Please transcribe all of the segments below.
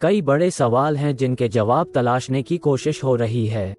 कई बड़े सवाल हैं जिनके जवाब तलाशने की कोशिश हो रही है।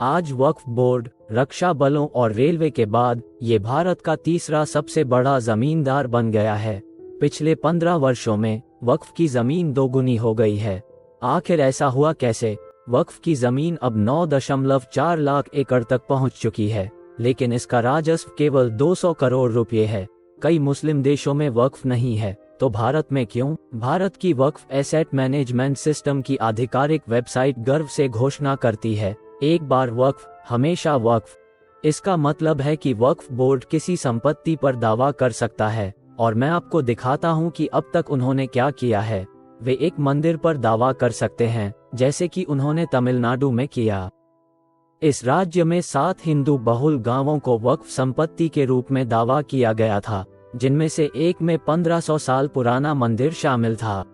आज वक्फ बोर्ड, रक्षा बलों और रेलवे के बाद ये भारत का तीसरा सबसे बड़ा जमींदार बन गया है। पिछले 15 वर्षों में वक्फ की जमीन दोगुनी हो गई है। आखिर ऐसा हुआ कैसे? वक्फ की जमीन अब 9.4 लाख एकड़ तक पहुंच चुकी है, लेकिन इसका राजस्व केवल 200 करोड़ रुपये है। कई मुस्लिम देशों में वक्फ नहीं है, तो भारत में क्यों? भारत की वक्फ एसेट मैनेजमेंट सिस्टम की आधिकारिक वेबसाइट गर्व से घोषणा करती है, एक बार वक्फ हमेशा वक्फ। इसका मतलब है कि वक्फ बोर्ड किसी संपत्ति पर दावा कर सकता है, और मैं आपको दिखाता हूं कि अब तक उन्होंने क्या किया है। वे एक मंदिर पर दावा कर सकते हैं, जैसे कि उन्होंने तमिलनाडु में किया। इस राज्य में 7 हिंदू बहुल गांवों को वक्फ संपत्ति के रूप में दावा किया गया था, जिनमें से एक में 1500 साल पुराना मंदिर शामिल था।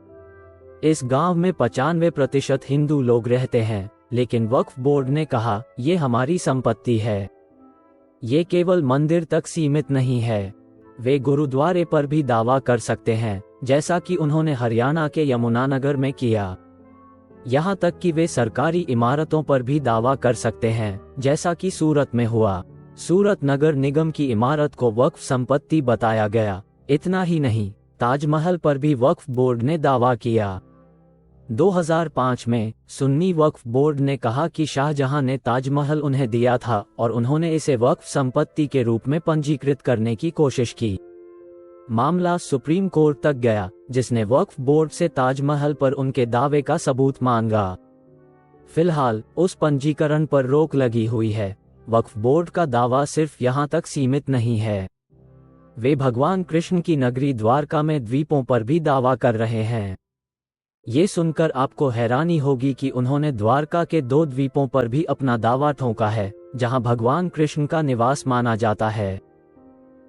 इस गांव में 95% हिंदू लोग रहते हैं, लेकिन वक्फ बोर्ड ने कहा, ये हमारी संपत्ति है। ये केवल मंदिर तक सीमित नहीं है, वे गुरुद्वारे पर भी दावा कर सकते हैं, जैसा कि उन्होंने हरियाणा के यमुनानगर में किया। यहाँ तक कि वे सरकारी इमारतों पर भी दावा कर सकते हैं, जैसा कि सूरत में हुआ। सूरत नगर निगम की इमारत को वक्फ संपत्ति बताया गया। इतना ही नहीं, ताजमहल पर भी वक्फ बोर्ड ने दावा किया। 2005 में सुन्नी वक्फ बोर्ड ने कहा कि शाहजहां ने ताजमहल उन्हें दिया था और उन्होंने इसे वक्फ संपत्ति के रूप में पंजीकृत करने की कोशिश की। मामला सुप्रीम कोर्ट तक गया, जिसने वक्फ बोर्ड से ताजमहल पर उनके दावे का सबूत मांगा। फिलहाल उस पंजीकरण पर रोक लगी हुई है। वक्फ बोर्ड का दावा सिर्फ यहां तक सीमित नहीं है, वे भगवान कृष्ण की नगरी द्वारका में द्वीपों पर भी दावा कर रहे हैं। ये सुनकर आपको हैरानी होगी कि उन्होंने द्वारका के 2 द्वीपों पर भी अपना दावा ठोका है, जहां भगवान कृष्ण का निवास माना जाता है।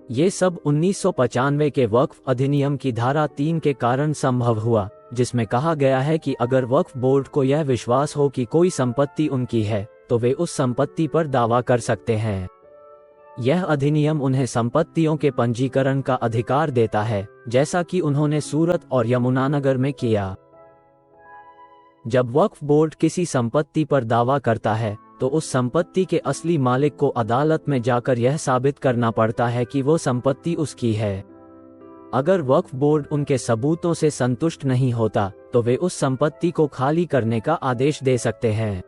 ये सब 1995 के वक्फ अधिनियम की धारा 3 के कारण संभव हुआ, जिसमें कहा गया है कि अगर वक्फ बोर्ड को यह विश्वास हो कि कोई संपत्ति उनकी है, तो वे उस संपत्ति पर दावा कर सकते हैं। यह अधिनियम उन्हें संपत्तियों के पंजीकरण का अधिकार देता है, जैसा कि उन्होंने सूरत और यमुनानगर में किया। जब वक्फ बोर्ड किसी संपत्ति पर दावा करता है, तो उस संपत्ति के असली मालिक को अदालत में जाकर यह साबित करना पड़ता है कि वो संपत्ति उसकी है। अगर वक्फ बोर्ड उनके सबूतों से संतुष्ट नहीं होता, तो वे उस संपत्ति को खाली करने का आदेश दे सकते हैं,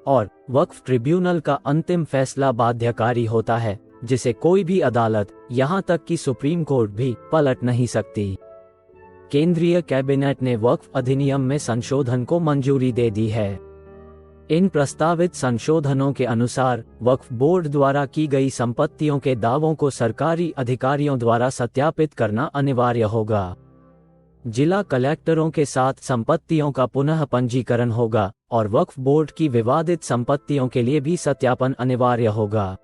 और वक्फ ट्रिब्यूनल का अंतिम फैसला बाध्यकारी होता है, जिसे कोई भी अदालत, यहां तक कि सुप्रीम कोर्ट भी पलट नहीं सकती। केंद्रीय कैबिनेट ने वक्फ अधिनियम में संशोधन को मंजूरी दे दी है। इन प्रस्तावित संशोधनों के अनुसार वक्फ बोर्ड द्वारा की गई संपत्तियों के दावों को सरकारी अधिकारियों द्वारा सत्यापित करना अनिवार्य होगा। जिला कलेक्टरों के साथ संपत्तियों का पुनः पंजीकरण होगा, और वक्फ बोर्ड की विवादित संपत्तियों के लिए भी सत्यापन अनिवार्य होगा।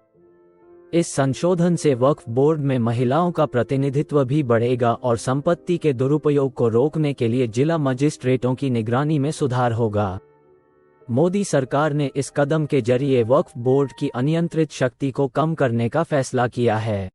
इस संशोधन से वक्फ बोर्ड में महिलाओं का प्रतिनिधित्व भी बढ़ेगा और संपत्ति के दुरुपयोग को रोकने के लिए जिला मजिस्ट्रेटों की निगरानी में सुधार होगा। मोदी सरकार ने इस कदम के जरिए वक्फ बोर्ड की अनियंत्रित शक्ति को कम करने का फैसला किया है।